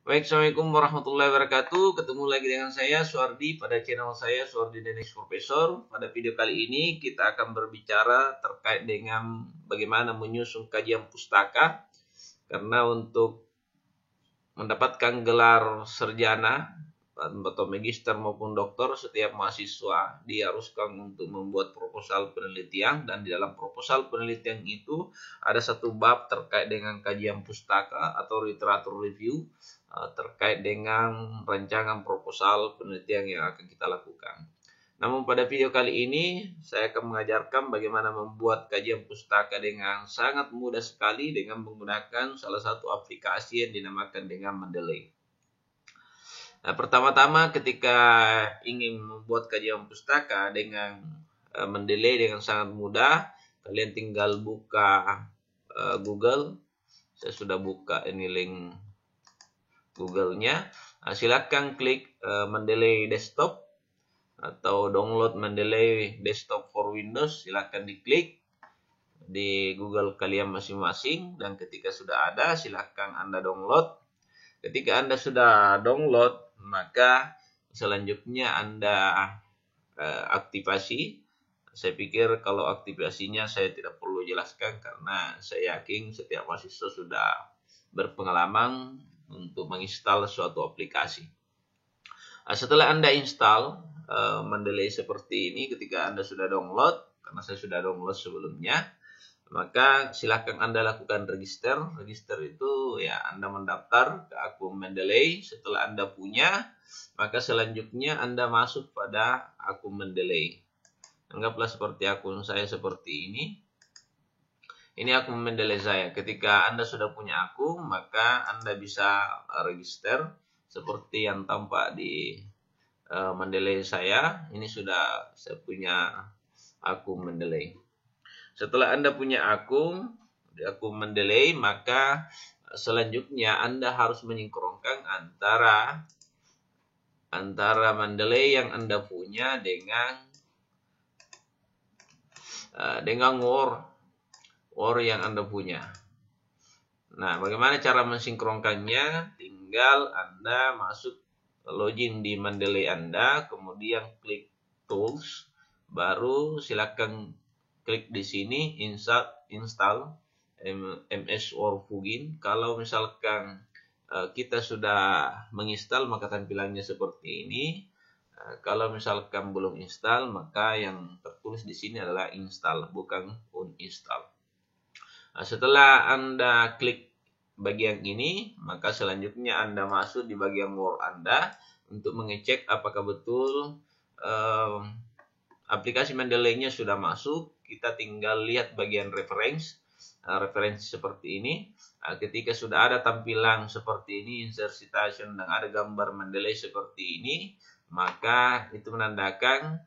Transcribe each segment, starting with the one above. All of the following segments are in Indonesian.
Baik, Assalamualaikum warahmatullahi wabarakatuh. Ketemu lagi dengan saya, Suardi, pada channel saya, Suardi The Next Professor. Pada video kali ini, kita akan berbicara terkait dengan bagaimana menyusun kajian pustaka. Karena untuk mendapatkan gelar sarjana atau magister maupun doktor, setiap mahasiswa diharuskan untuk membuat proposal penelitian, dan di dalam proposal penelitian itu ada satu bab terkait dengan kajian pustaka atau literatur review terkait dengan rancangan proposal penelitian yang akan kita lakukan. Namun pada video kali ini saya akan mengajarkan bagaimana membuat kajian pustaka dengan sangat mudah sekali dengan menggunakan salah satu aplikasi yang dinamakan dengan Mendeley. Nah, pertama-tama ketika ingin membuat kajian pustaka dengan Mendeley dengan sangat mudah, kalian tinggal buka Google. Saya sudah buka ini link Google-nya. Nah, silakan klik Mendeley Desktop atau download Mendeley Desktop for Windows. Silakan diklik di Google kalian masing-masing, dan ketika sudah ada silakan Anda download. Ketika Anda sudah download, maka selanjutnya Anda aktivasi. Saya pikir kalau aktivasinya saya tidak perlu jelaskan karena saya yakin setiap mahasiswa sudah berpengalaman untuk menginstal suatu aplikasi. Setelah Anda install Mendeley seperti ini, ketika Anda sudah download, karena saya sudah download sebelumnya, maka silakan Anda lakukan register. Register itu ya Anda mendaftar ke akun Mendeley. Setelah Anda punya, maka selanjutnya Anda masuk pada akun Mendeley. Anggaplah seperti akun saya seperti ini. Ini akun Mendeley saya. Ketika Anda sudah punya akun, maka Anda bisa register seperti yang tampak di Mendeley saya. Ini sudah saya punya akun Mendeley. Setelah Anda punya akun di akun Mendeley, maka selanjutnya Anda harus menyinkronkan antara Mendeley yang Anda punya dengan Word yang Anda punya. Nah, bagaimana cara mensinkronkannya? Tinggal Anda masuk login di Mendeley Anda, kemudian klik Tools, baru silakan klik di sini install MS Word plugin. Kalau misalkan kita sudah menginstal, maka tampilannya seperti ini. Kalau misalkan belum install, maka yang tertulis di sini adalah install, bukan uninstall. Setelah Anda klik bagian ini, maka selanjutnya Anda masuk di bagian Word Anda untuk mengecek apakah betul aplikasi Mendeley-nya sudah masuk. Kita tinggal lihat bagian referensi seperti ini. Ketika sudah ada tampilan seperti ini, insert citation, dan ada gambar Mendeley seperti ini, maka itu menandakan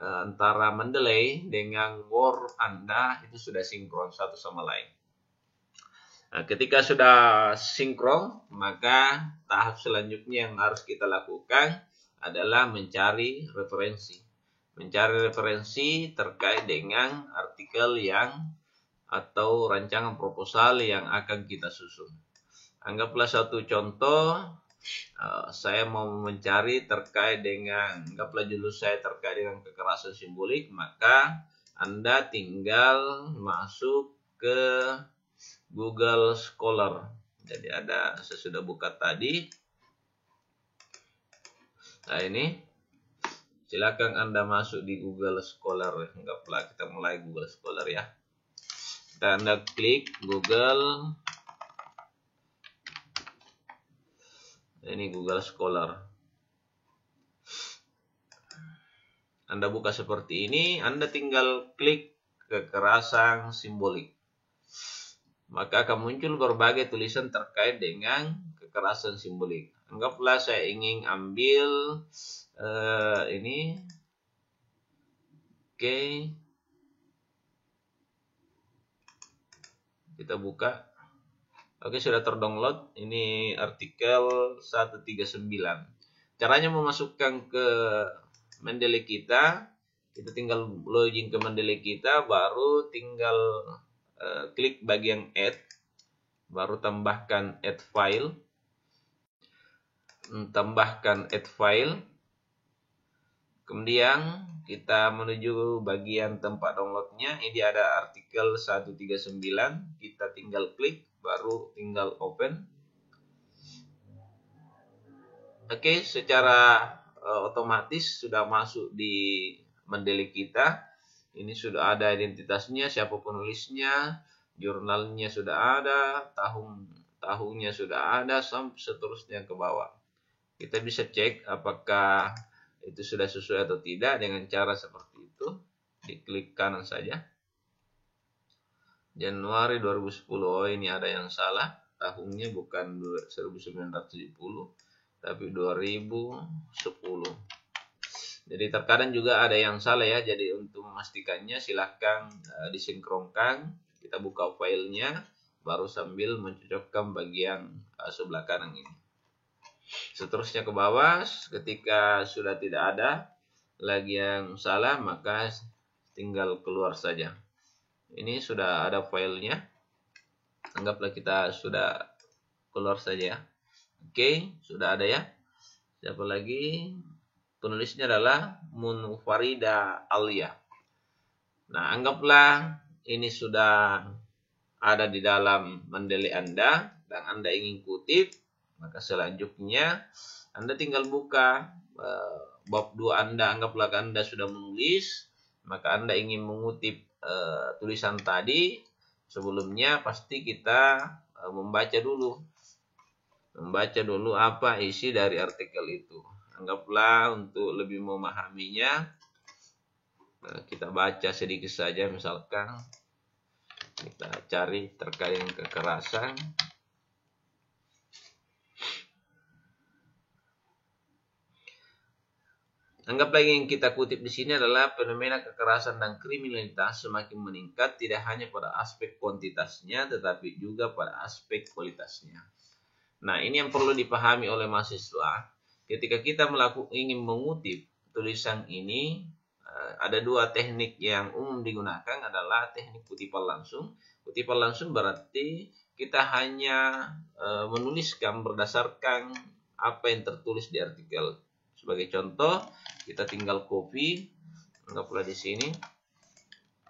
antara Mendeley dengan Word Anda itu sudah sinkron satu sama lain. Nah, ketika sudah sinkron, maka tahap selanjutnya yang harus kita lakukan adalah mencari referensi. Mencari referensi terkait dengan artikel atau rancangan proposal yang akan kita susun. Anggaplah satu contoh, saya mau mencari terkait dengan, anggaplah judul saya terkait dengan kekerasan simbolik, maka Anda tinggal masuk ke Google Scholar. Jadi saya sudah buka tadi. Nah, ini silakan Anda masuk di Google Scholar. Anggaplah kita mulai Google Scholar ya. Dan Anda klik Google. Ini Google Scholar. Anda buka seperti ini. Anda tinggal klik kekerasan simbolik. Maka akan muncul berbagai tulisan terkait dengan kekerasan simbolik. Anggaplah saya ingin ambil ini. Oke. Kita buka. Oke, sudah terdownload. Ini artikel 139. Caranya memasukkan ke Mendeley kita tinggal login ke Mendeley kita, baru tinggal klik bagian add, baru tambahkan add file. tambahkan add file. Kemudian kita menuju bagian tempat downloadnya. Ini ada artikel 139. Kita tinggal klik, baru tinggal open. Oke, secara otomatis sudah masuk di Mendeley kita. Ini sudah ada identitasnya, siapa penulisnya, jurnalnya sudah ada, tahunnya sudah ada, sampai seterusnya ke bawah. Kita bisa cek apakah itu sudah sesuai atau tidak dengan cara seperti itu. Diklik kanan saja. Januari 2010. Oh, ini ada yang salah. Tahunnya bukan 1970, tapi 2010. Jadi terkadang juga ada yang salah ya. Jadi untuk memastikannya silahkan disinkronkan. Kita buka filenya, baru sambil mencocokkan bagian sebelah kanan ini. Seterusnya ke bawah. Ketika sudah tidak ada lagi yang salah, maka tinggal keluar saja. Ini sudah ada filenya. Anggaplah kita sudah keluar saja. Oke, sudah ada ya. Siapa lagi? Penulisnya adalah Munfarida Alia. Nah, anggaplah ini sudah ada di dalam Mendeley Anda dan Anda ingin kutip, maka selanjutnya Anda tinggal buka bab 2 Anda. Anggaplah Anda sudah menulis, maka Anda ingin mengutip tulisan tadi. Sebelumnya pasti kita membaca dulu apa isi dari artikel itu. Anggaplah untuk lebih memahaminya, kita baca sedikit saja. Misalkan kita cari terkait dengan kekerasan. Anggaplah yang kita kutip di sini adalah fenomena kekerasan dan kriminalitas semakin meningkat tidak hanya pada aspek kuantitasnya tetapi juga pada aspek kualitasnya. Nah, ini yang perlu dipahami oleh mahasiswa. Ketika kita ingin mengutip tulisan ini, ada dua teknik yang umum digunakan adalah teknik kutipan langsung. Kutipan langsung berarti kita hanya menuliskan berdasarkan apa yang tertulis di artikel. Sebagai contoh, kita tinggal copy, anggaplah di sini.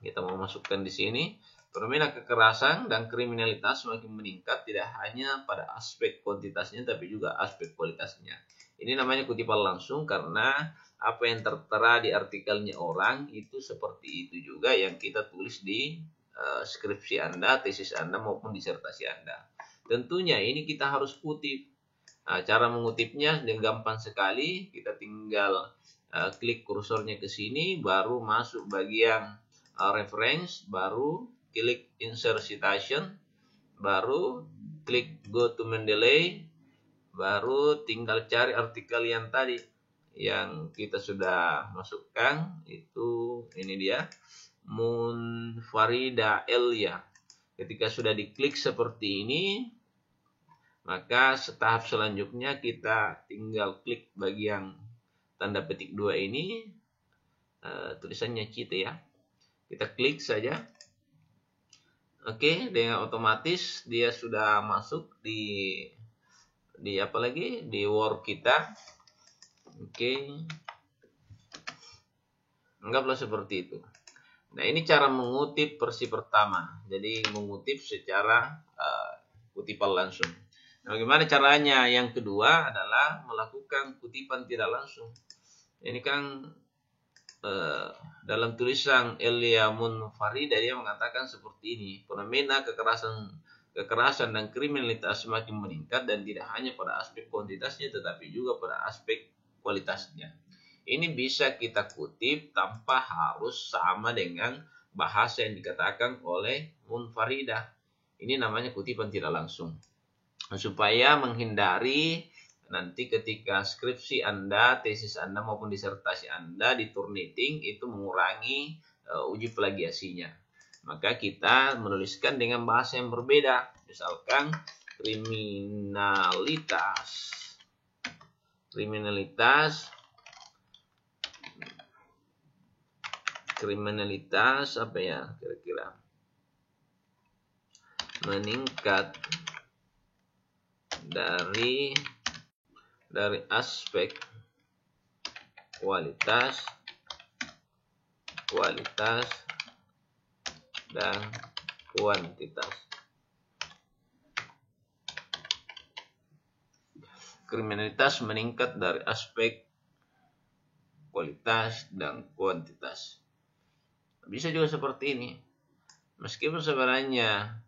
Kita mau masukkan di sini. Fenomena kekerasan dan kriminalitas semakin meningkat tidak hanya pada aspek kuantitasnya tapi juga aspek kualitasnya. Ini namanya kutipan langsung karena apa yang tertera di artikelnya orang itu seperti itu juga yang kita tulis di skripsi Anda, tesis Anda maupun disertasi Anda. Tentunya ini kita harus kutip. Nah, cara mengutipnya gampang sekali. Kita tinggal klik kursornya ke sini, baru masuk bagian reference, baru klik insert citation, baru klik go to Mendeley, baru tinggal cari artikel yang tadi yang kita sudah masukkan. Itu ini dia, Munfarida Alia. Ketika sudah diklik seperti ini, maka tahap selanjutnya kita tinggal klik bagian tanda petik 2 ini, tulisannya cite ya. Kita klik saja. Oke, dengan otomatis dia sudah masuk di apa lagi? Di Word kita. Oke. Anggaplah seperti itu. Nah, ini cara mengutip versi pertama. Jadi mengutip secara kutipan langsung. Nah, bagaimana caranya? Yang kedua adalah melakukan kutipan tidak langsung. Ini kan dalam tulisan Elia Munfarida dia mengatakan seperti ini. Fenomena kekerasan dan kriminalitas semakin meningkat dan tidak hanya pada aspek kuantitasnya tetapi juga pada aspek kualitasnya. Ini bisa kita kutip tanpa harus sama dengan bahasa yang dikatakan oleh Munfarida. Ini namanya kutipan tidak langsung. Supaya menghindari nanti ketika skripsi Anda, tesis Anda maupun disertasi Anda di Turnitin itu mengurangi uji plagiasinya. Maka kita menuliskan dengan bahasa yang berbeda. Misalkan kriminalitas apa ya kira-kira? Meningkat dari dari aspek kualitas dan kuantitas. Kriminalitas meningkat dari aspek kualitas dan kuantitas. Bisa juga seperti ini. Meskipun sebenarnya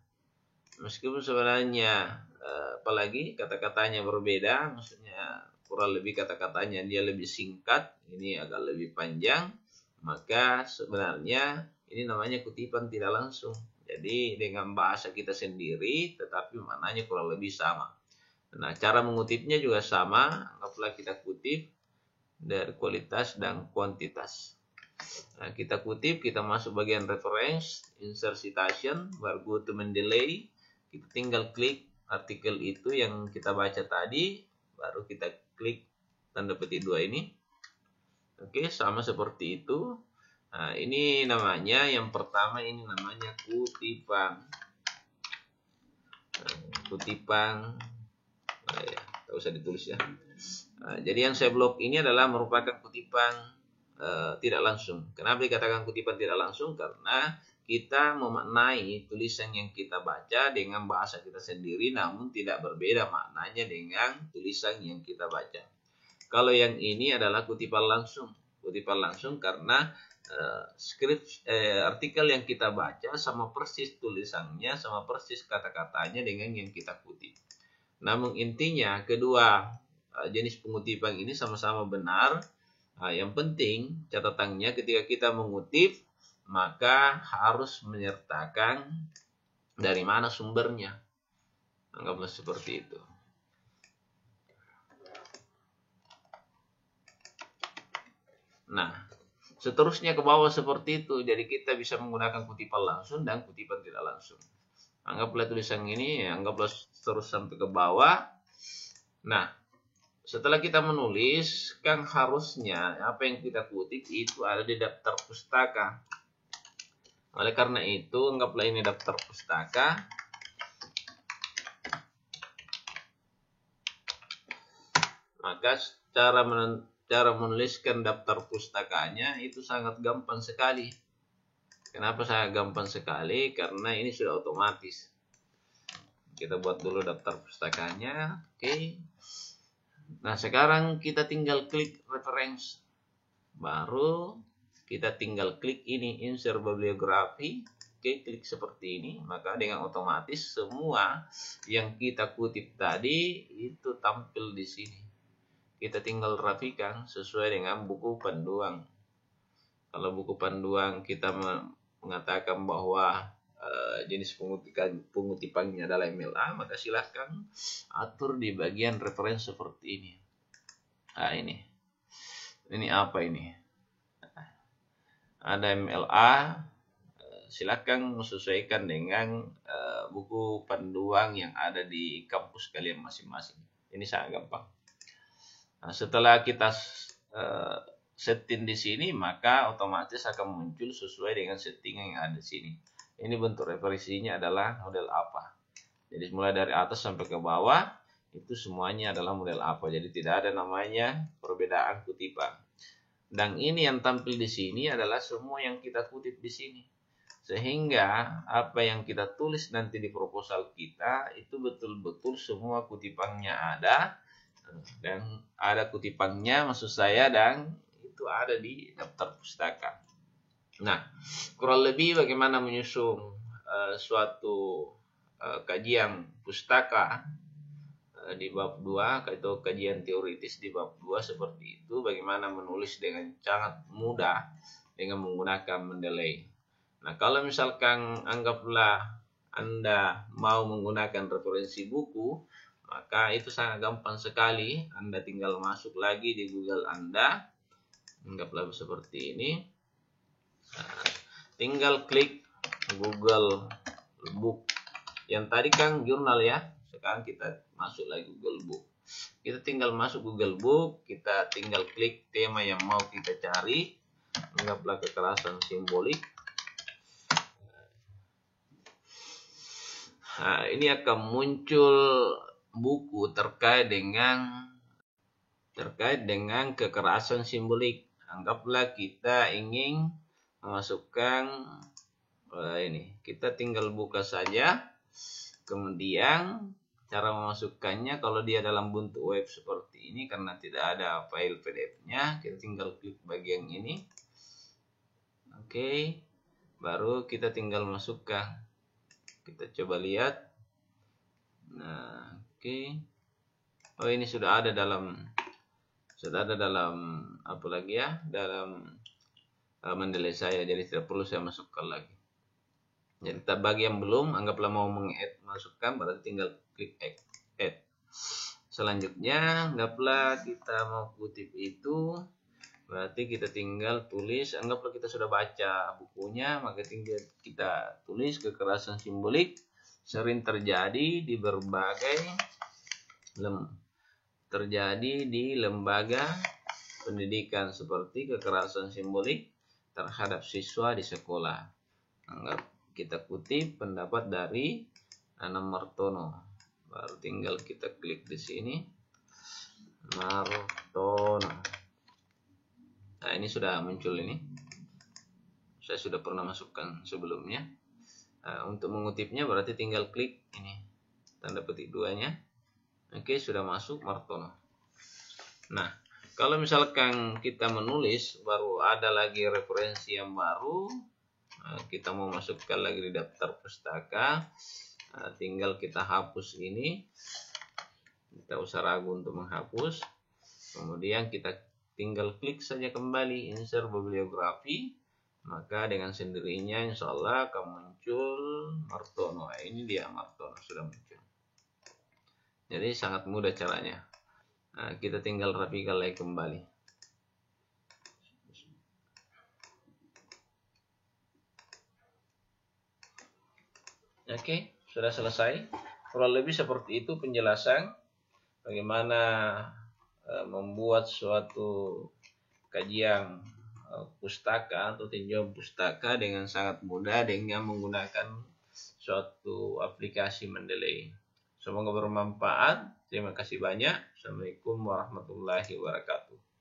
apalagi kata-katanya berbeda, maksudnya kurang lebih kata-katanya dia lebih singkat, ini agak lebih panjang, maka sebenarnya ini namanya kutipan tidak langsung. Jadi dengan bahasa kita sendiri tetapi maknanya kurang lebih sama. Nah, cara mengutipnya juga sama, anggaplah kita kutip dari kualitas dan kuantitas. Nah, kita kutip, kita masuk bagian reference, insert citation, baru go to Mendeley, kita tinggal klik artikel itu yang kita baca tadi, baru kita klik tanda petik 2 ini. Oke, sama seperti itu. Nah, ini namanya, yang pertama ini namanya kutipan. Kutipan, ya, tak usah ditulis ya. Nah, jadi yang saya blok ini adalah merupakan kutipan tidak langsung. Kenapa dikatakan kutipan tidak langsung? Karena kita memaknai tulisan yang kita baca dengan bahasa kita sendiri, namun tidak berbeda maknanya dengan tulisan yang kita baca. Kalau yang ini adalah kutipan langsung karena artikel yang kita baca sama persis tulisannya, sama persis kata-katanya dengan yang kita kutip. Namun intinya kedua jenis pengutipan ini sama-sama benar. Yang penting catatannya ketika kita mengutip maka harus menyertakan dari mana sumbernya. Anggaplah seperti itu. Nah, seterusnya ke bawah seperti itu. Jadi kita bisa menggunakan kutipan langsung dan kutipan tidak langsung. Anggaplah tulisan ini, anggaplah terus sampai ke bawah. Nah, setelah kita menulis, kan harusnya apa yang kita kutip itu ada di daftar pustaka. Oleh karena itu, anggaplah ini daftar pustaka. Maka cara menuliskan daftar pustakanya itu sangat gampang sekali. Kenapa sangat gampang sekali? Karena ini sudah otomatis. Kita buat dulu daftar pustakanya. Oke. Nah, sekarang kita tinggal klik reference. Baru kita tinggal klik ini insert bibliografi. Oke, klik seperti ini. Maka dengan otomatis semua yang kita kutip tadi itu tampil di sini. Kita tinggal rapikan sesuai dengan buku panduan. Kalau buku panduan kita mengatakan bahwa jenis pengutipannya adalah MLA, maka silahkan atur di bagian referensi seperti ini. Nah, ini apa ini? Ada MLA, silahkan menyesuaikan dengan buku panduan yang ada di kampus kalian masing-masing. Ini sangat gampang. Nah, setelah kita setting di sini, maka otomatis akan muncul sesuai dengan setting yang ada di sini. Ini bentuk referensinya adalah model apa. Jadi mulai dari atas sampai ke bawah itu semuanya adalah model apa. Jadi tidak ada namanya perbedaan kutipan. Dan ini yang tampil di sini adalah semua yang kita kutip di sini. Sehingga apa yang kita tulis nanti di proposal kita itu betul-betul semua kutipannya ada. Dan ada kutipannya maksud saya, dan itu ada di daftar pustaka. Nah, kurang lebih bagaimana menyusun suatu kajian pustaka di bab 2 atau kajian teoritis di bab 2 seperti itu, bagaimana menulis dengan sangat mudah dengan menggunakan Mendeley. Nah, kalau misalkan anggaplah Anda mau menggunakan referensi buku, maka itu sangat gampang sekali. Anda tinggal masuk lagi di Google Anda, anggaplah seperti ini. Nah, tinggal klik Google Book. Yang tadi kan jurnal ya, sekarang kita masuk lagi Google Book. Kita tinggal masuk Google Book, kita tinggal klik tema yang mau kita cari, anggaplah kekerasan simbolik. Nah, ini akan muncul buku terkait dengan terkait dengan kekerasan simbolik. Anggaplah kita ingin memasukkan ini, kita tinggal buka saja. Kemudian cara memasukkannya, kalau dia dalam bentuk web seperti ini karena tidak ada file PDF-nya, kita tinggal klik bagian ini. Oke, baru kita tinggal masukkan. Kita coba lihat. Nah, oke. Oh, ini sudah ada dalam apa lagi ya? Dalam Mendeley saya, jadi tidak perlu saya masukkan lagi. Jadi bagi yang belum, anggaplah mau meng-add, masukkan, berarti tinggal klik add. Selanjutnya, anggaplah kita mau kutip itu, berarti kita tinggal tulis. Anggaplah kita sudah baca bukunya, maka tinggal kita tulis kekerasan simbolik sering terjadi di lembaga pendidikan, seperti kekerasan simbolik terhadap siswa di sekolah. Anggap kita kutip pendapat dari Nana Martono. Baru tinggal kita klik di sini. Martono. Nah, ini sudah muncul ini. Saya sudah pernah masukkan sebelumnya. Nah, untuk mengutipnya berarti tinggal klik ini. Tanda petik 2-nya. Oke, sudah masuk Martono. Nah, kalau misalkan kita menulis, baru ada lagi referensi yang baru. Kita mau masukkan lagi di daftar pustaka, tinggal kita hapus ini. Tidak usah ragu untuk menghapus. Kemudian kita tinggal klik saja kembali insert bibliografi, maka dengan sendirinya insya Allah akan muncul Martono. Ini dia Martono sudah muncul. Jadi sangat mudah caranya. Nah, kita tinggal rapikan lagi kembali. Oke, sudah selesai. Kurang lebih seperti itu penjelasan bagaimana membuat suatu kajian pustaka atau tinjauan pustaka dengan sangat mudah dengan menggunakan suatu aplikasi Mendeley. Semoga bermanfaat. Terima kasih banyak. Assalamualaikum warahmatullahi wabarakatuh.